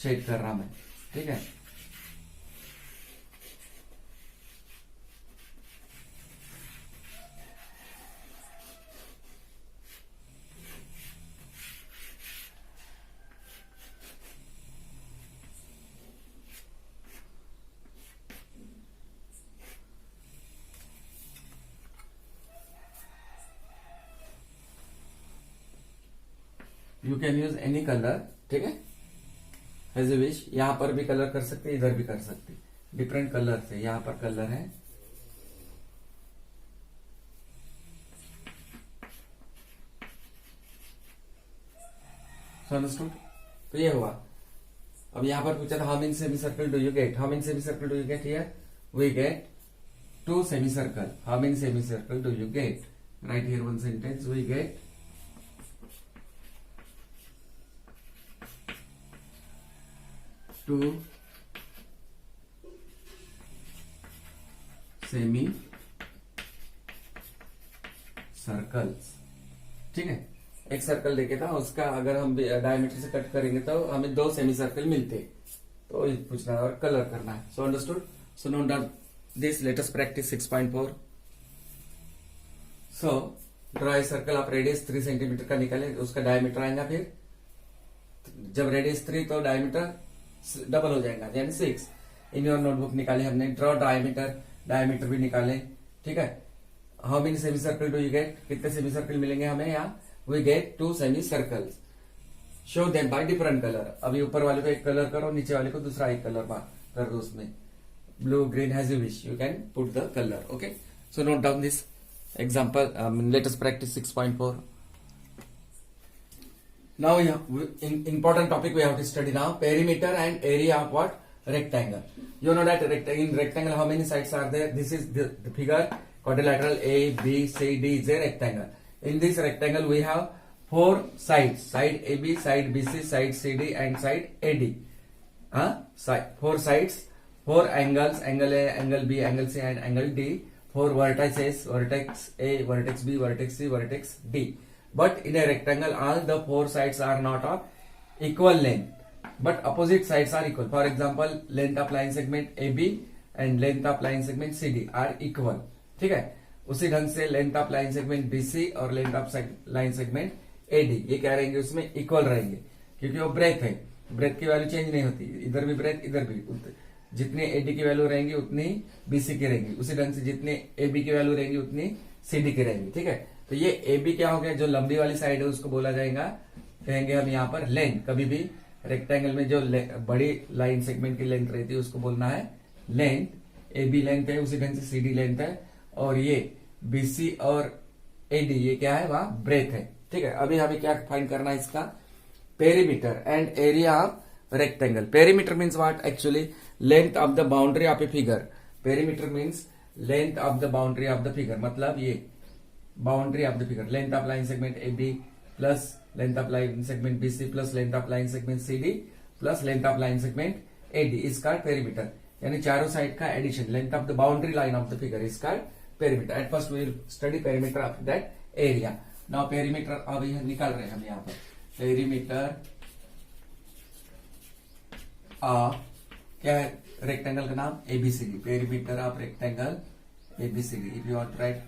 शेड कर रहा मैं. ठीक है. You can use any colour, ठीक है, एज ए विश। यहां पर भी कलर कर सकते, इधर भी कर सकते, डिफरेंट कलर से। यहां पर कलर है, अंडरस्टूड। तो ये हुआ। अब यहां पर पूछा था how many semi circle do you get, how many semi circle do you get here, we get 2 semicircle. How many semicircle do you get? Write here one sentence. We get 2 semicircles. ठीक है, एक circle देखे था, उसका अगर हम diameter से cut करेंगे तो हमें 2 सेमी सर्कल मिलते, तो पूछना है और कलर करना है। सो understood. So note down this. Let us practice 6.4. So draw a circle of radius 3 centimetre का निकाले, उसका डायमीटर आएगा, फिर जब रेडियस 3 तो डायमीटर डबल हो जाएगा, यानी 6। इन योर नोटबुक निकाले हमने, ड्रॉ डायमीटर, डायमीटर भी निकाले, ठीक है। How many semi circle do you get, कितने सेमी सर्कल मिलेंगे हमें यहाँ, we get 2 semi circles. Show them by different colour. अभी ऊपर वाले को एक कलर करो, नीचे वाले को दूसरा एक कलर कर दो, उसमें blue, green, as you wish. You can put the color. Okay. So note down this example. Let us practice 6.4. Now important topic we have to study now. Perimeter and area of what? Rectangle. You know that in rectangle how many sides are there? This is the figure. Quadrilateral A, B, C, D is a rectangle. In this rectangle we have 4 sides. Side AB, side BC, side CD and side AD. 4 sides. 4 angles, angle A, angle B, angle C and angle D. 4 vertices, vertex A, vertex B, vertex C, vertex D. But in a rectangle, all the 4 sides are not of equal length, but opposite sides are equal. For example, length of line segment AB and length of line segment CD are equal. ठीक है, उसी ढंग से length of line segment BC और length of line segment AD ये क्या रहेंगे, उसमें इक्वल रहेंगे, क्योंकि वो ब्रेथ है, ब्रेथ की वैल्यू चेंज नहीं होती, इधर भी ब्रेथ इधर भी। जितनी AD की वैल्यू रहेंगी उतनी BC की रहेंगी, उसी ढंग से जितने AB की वैल्यू रहेंगी उतनी CD की रहेंगी, ठीक है। तो ये AB क्या हो गया, जो लंबी वाली साइड है उसको बोला जाएगा, कहेंगे हम यहाँ पर लेंथ। कभी भी रेक्टेंगल में जो बड़ी लाइन सेगमेंट की लेंथ रहती है उसको बोलना है लेंथ। AB लेंथ है, उसी ढंग से CD लेंथ है, और ये BC और AD ये क्या है, वहां ब्रेथ है, ठीक है। अभी हमें क्या फाइंड करना है, इसका perimeter and area of rectangle. Perimeter means what? Actually length of the boundary of a figure. Perimeter means length of the boundary of the figure. मतलब ये boundary of the figure, length of line segment AB plus length of line segment BC plus length of line segment CD plus length of line segment AD is called perimeter. यानी चारों side का addition, length of the boundary line of the figure is called perimeter. At first we will study perimeter of that area. Now perimeter अभी निकाल रहे हैं हम यहाँ पर, perimeter क्या है रेक्टेंगल का नाम, ABCD, perimeter of rectangle ABCD. If you want write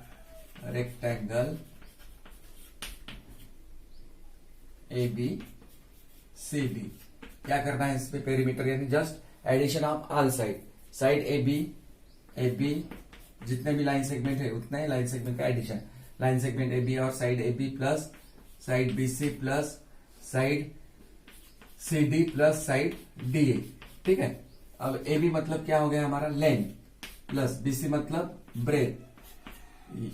rectangle ABCD, क्या करना है इस पे, पेरीमीटर यानी just addition of all side AB जितने भी लाइन सेगमेंट है उतने ही लाइन सेगमेंट का एडिशन, लाइन सेगमेंट AB और side AB plus side BC plus side CD plus side DA, ठीक है। अब AB मतलब क्या हो गया हमारा, लेंथ, प्लस BC मतलब ब्रेथ,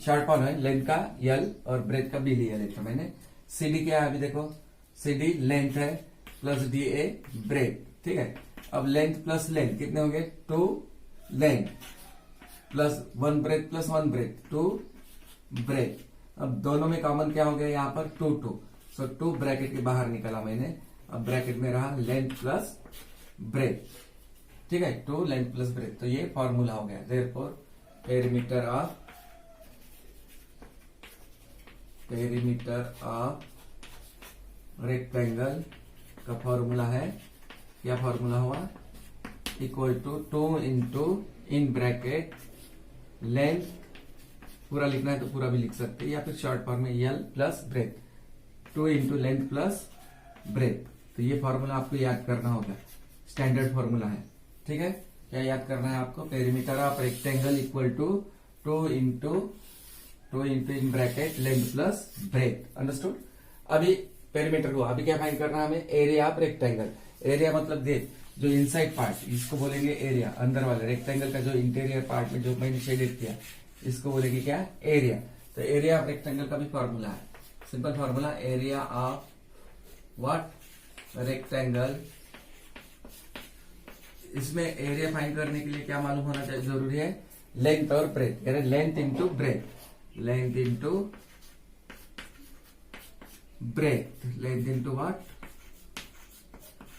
शॉर्ट फॉर्म है लेंथ का L और ब्रेथ का B लिया लेता मैंने। CD क्या है, अभी देखो CD लेंथ है प्लस DA ब्रेथ, ठीक है। अब लेंथ प्लस लेंथ कितने हो गए, 2 length plus 1 breadth plus 1 breadth, 2 breadth. अब दोनों में कॉमन क्या हो गया यहाँ पर, 2 सो 2 ब्रैकेट के बाहर निकाला मैंने, अब ब्रैकेट में रहा लेंथ प्लस ब्रेथ, ठीक है, 2 लेंथ प्लस ब्रेथ। तो ये फॉर्मूला हो गया, देयरफॉर पेरीमीटर ऑफ रेक्टेंगल का फॉर्मूला है, क्या फॉर्मूला हुआ, equal to 2 into in bracket length, पूरा लिखना है तो पूरा भी लिख सकते हैं, या फिर शॉर्ट फॉर्म में L plus breadth, 2 into length plus breath. तो ये फॉर्मूला आपको याद करना होगा, स्टैंडर्ड फॉर्मूला है, ठीक है। क्या याद करना है आपको, perimeter of rectangle equal to 2 into in bracket length plus breadth, understood. अभी पेरीमीटर को। अभी क्या फाइंड करना है हमें, एरिया ऑफ रेक्टेंगल। एरिया मतलब देख जो इनसाइड पार्ट, इसको बोलेंगे एरिया, अंदर वाले रेक्टेंगल का जो इंटीरियर पार्ट में जो मैंने शेडेड किया इसको बोलेंगे क्या, एरिया। तो एरिया ऑफ रेक्टेंगल का भी फॉर्मूला है, simple formula, area of what, rectangle. इसमें एरिया फाइंड करने के लिए क्या मालूम होना चाहिए, जरूरी है, लेंथ और ब्रेथ, यानी length into breadth, length into breadth, length into what,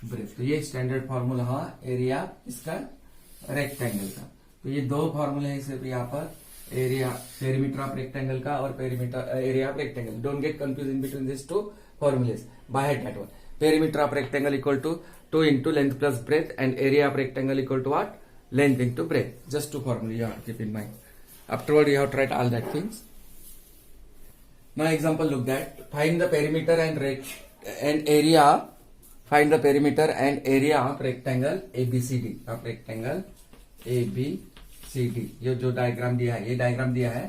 breadth. तो ये स्टैंडर्ड फॉर्मूला हुआ एरिया इसका रेक्टेंगल का। तो ये दो फॉर्मूले हैं सिर्फ यहाँ पर, एरिया पेरीमीटर ऑफ रेक्टेंगल का और perimeter area of rectangle. Don't get confuse in between this two formulas, by heart that one. Perimeter of rectangle equal to 2 into length plus breadth and area of rectangle equal to what, length into breadth. Just two formula you have to keep in mind. Afterward you have to write all that things. Now example look that, find the perimeter and area, find the perimeter and area of rectangle ABCD, of rectangle ABCD। ये जो diagram दिया है, ये diagram दिया है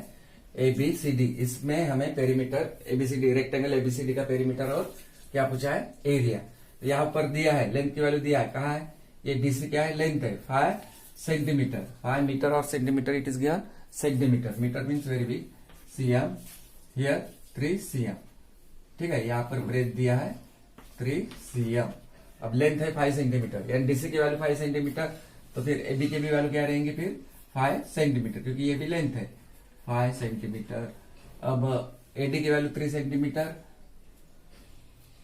ABCD, इसमें हमें perimeter ABCD, rectangle ABCD का पेरीमीटर और क्या पूछा है, एरिया। यहाँ पर दिया है लेंथ की वैल्यू दिया है, कहा है, ये डीसी क्या है, लेंथ है 5 सेंटीमीटर, 5 मीटर और centimetre it is given centimetre, metre means very big, cm here 3 cm, ठीक है। यहाँ पर ब्रेथ दिया है 3 सीएम। अब लेंथ है 5 सेंटीमीटर, यानी डीसी की वैल्यू 5 सेंटीमीटर, तो फिर एबी की भी वैल्यू क्या रहेंगी, फिर 5 सेंटीमीटर, क्योंकि ये भी लेंथ है 5 सेंटीमीटर। अब एडी की वैल्यू 3 सेंटीमीटर,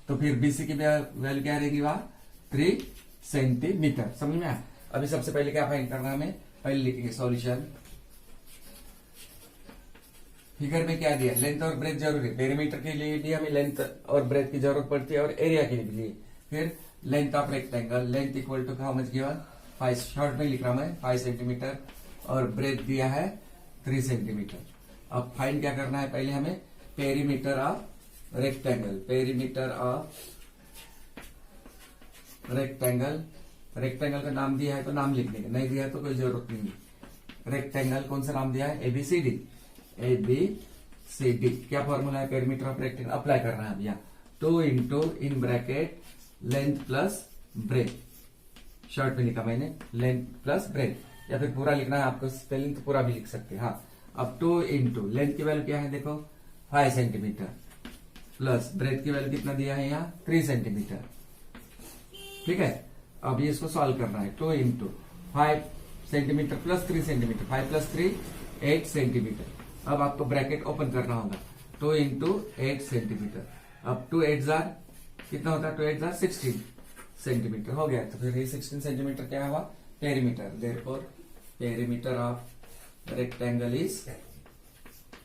तो फिर बीसी की वैल्यू क्या रहेगी, वहां 3 सेंटीमीटर। समझ में आया। अभी सबसे पहले क्या फाइंड करना है हमें, पहले लिखेंगे सॉल्यूशन। फिगर में क्या दिया, लेंथ और ब्रेथ जरूरी है, पेरीमीटर के लिए भी हमें लेंथ और ब्रेथ की जरूरत पड़ती है और एरिया के लिए। फिर length of rectangle, length equal to how much given 5, short में लिख रहा हूं मैं 5 सेंटीमीटर, और ब्रेथ दिया है 3 सेंटीमीटर। अब फाइंड क्या करना है, पहले हमें perimeter of rectangle, perimeter of rectangle. Rectangle का नाम दिया है तो नाम लिखने का, नहीं दिया है तो कोई जरूरत नहीं है। रेक्टेंगल कौन सा नाम दिया है, एबीसीडी, एबीसीडी। क्या फॉर्मूला है, पेरीमीटर ऑफ रेक्टेंगल अप्लाई करना है अब यहाँ, 2 into in bracket length plus breath, short में लिखा मैंने लेंथ प्लस ब्रेथ, या फिर पूरा लिखना है आपको, स्पेलिंग तो पूरा भी लिख सकते हैं। हाँ, अब 2 इंटू लेंथ की वैल्यू क्या है, देखो 5 सेंटीमीटर, प्लस ब्रेथ की वैल्यू कितना दिया है यहाँ 3 सेंटीमीटर, ठीक है। अब ये इसको सॉल्व करना है, 2 into 5 centimetre plus 3 centimetre, 5 plus 3 8 centimetre. अब आपको ब्रैकेट ओपन करना होगा, 2 इंटू 8 सेंटीमीटर। अब 2 8 जार कितना होता है, 2 8 जार 16 सेंटीमीटर हो गया। तो फिर ये 16 सेंटीमीटर क्या हुआ, perimeter. Therefore perimeter of rectangle is,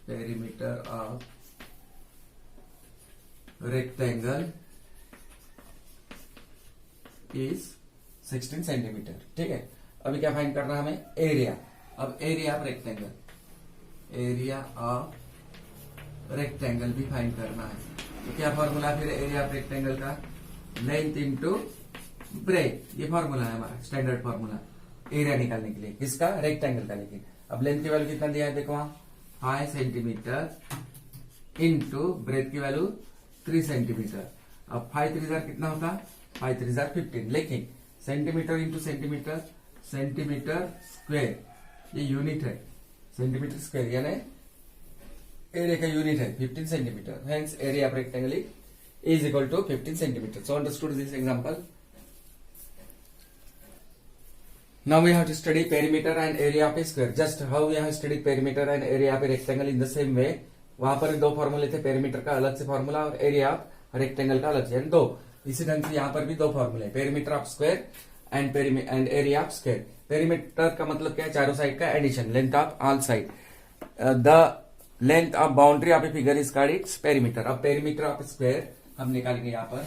perimeter of rectangle is 16 centimetre, ठीक है। अभी क्या फाइंड करना है हमें, एरिया। अब area of rectangle, area of rectangle भी फाइंड करना है। तो क्या फॉर्मूला फिर एरिया ऑफ रेक्टेंगल का, लेंथ इंटू ब्रेथ, ये फॉर्मूला है हमारा स्टैंडर्ड फॉर्मूला एरिया निकालने के लिए, किसका, रेक्टेंगल का। लेकिन अब लेंथ की वैल्यू कितना दिया है, देखो वहां 5 सेंटीमीटर इंटू ब्रेथ की वैल्यू 3 सेंटीमीटर। अब 5 3 जार कितना होता, 5 3 जार 15, लेकिन centimetre into centimetre, centimetre square ये यूनिट है, सेंटीमीटर स्क्वायर यानी एरिया का यूनिट है 15 centimetre, hence area of rectangle is equal to 15 centimetre. So understood this example. Now we have to study perimeter and area of a square. Just how we have studied perimeter and area of a rectangle in the same way. वहां पर दो फॉर्मूले थे, perimeter का अलग से formula और area of rectangle का अलग से, दो। इसी ढंग से यहाँ पर भी दो फॉर्मूले, perimeter of square and area of square. Perimeter का मतलब क्या है, चारों साइड का addition, length of all side. The length of boundary of a figure is called its perimeter. अब पेरीमीटर ऑफ स्क्वायर हम निकालेंगे यहाँ पर,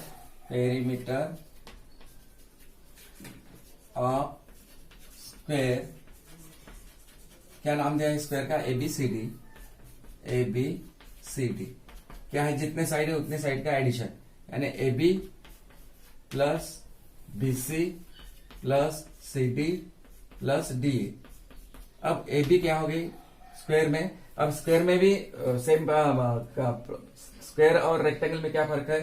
पेरीमीटर ऑफ स्क्वायर, क्या नाम दिया है स्क्वायर का, एबीसीडी, एबीसीडी क्या है, जितने साइड है उतने साइड का एडिशन, यानी AB plus BC plus CD plus D. अब एबी क्या हो गई स्क्वायर में, अब स्क्वायर में भी सेम, स्क्वायर और रेक्टेंगल में क्या फर्क है,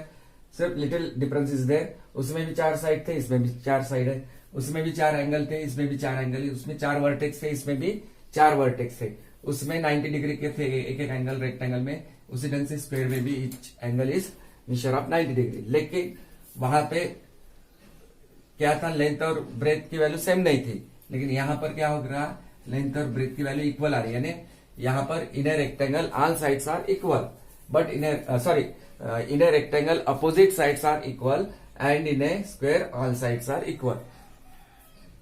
सिर्फ लिटिल डिफरेंस इज देयर। उसमें भी 4 साइड थे, इसमें भी 4 साइड है। उसमें भी 4 एंगल थे, इसमें भी 4 एंगल है। उसमें 4 वर्टेक्स थे, इसमें भी 4 वर्टेक्स थे। उसमें 90 डिग्री के थे एक एक एंगल रेक्टेंगल में, उसी ढंग से स्क्वायर में भी each angle is measure of 90 degree. लेकिन वहां पे क्या था, लेंथ और ब्रेथ की वैल्यू सेम नहीं थी। लेकिन यहां पर क्या हो रहा, लेंथ और ब्रेथ की वैल्यू इक्वल आ रही है। यानी यहां पर in a rectangle all sides are equal, but in a rectangle opposite sides are equal and in a square all sides are equal.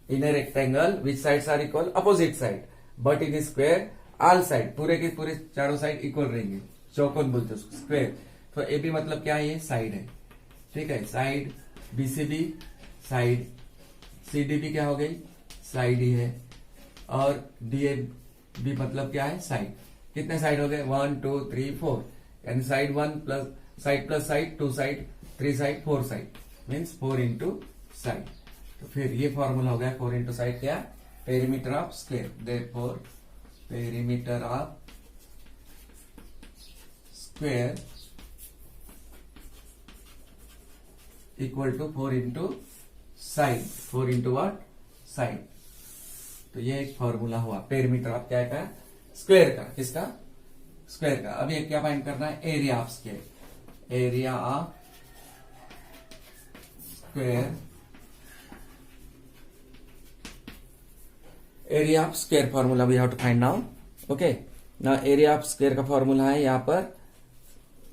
In a rectangle which sides are equal, opposite side, but in a square all side, पूरे के पूरे चारों side equal रहेंगे। चौकोन बोलते हैं square. तो A B मतलब क्या है, ये साइड है, ठीक है। साइड बीसीबी साइड, सीडीबी क्या हो गई, साइड ही है। और डीएबी मतलब क्या है, साइड। कितने साइड हो गए, 1 2 3 4, यानी side 1 plus side 2 side 3 side 4 side, means 4 into side. तो फिर ये फॉर्मूला हो गया 4 इंटू साइड क्या, perimeter of square. Therefore perimeter of square equal to 4 into side, 4 into what, side. तो ये एक फॉर्मूला हुआ पेरीमीटर ऑफ क्या का, स्क्वायर का। किसका, स्क्वायर का। अब ये क्या फाइंड करना है, area of square. Area of square, area of square formula we have to find now. Okay, ना एरिया ऑफ स्क्वायर का फॉर्मूला है, यहां पर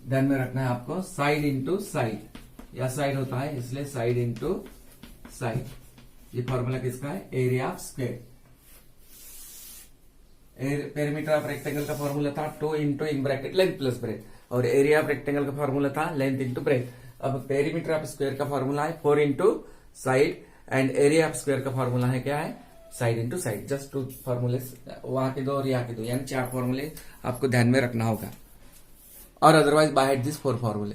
ध्यान में रखना है आपको, साइड इंटू साइड, या साइड होता है इसलिए साइड इंटू साइड। ये फॉर्मूला किसका है, area of square. Perimeter of rectangle का फॉर्मूला था 2 into in bracket length plus breadth, और एरिया ऑफ रेक्टेंगल का फॉर्मूला था लेंथ इंटू ब्रेथ। अब पेरीमीटर ऑफ स्क्वायर का फॉर्मूला है 4 into side, and area of square का फॉर्मूला है क्या है, साइड इंटू साइड। जस्ट 2 फॉर्मूले, वहां के 2 और यहाँ के 2, यानी 4 फॉर्मूले आपको ध्यान में रखना होगा, और अदरवाइज बाय हेड दिस 4 फॉर्मूले।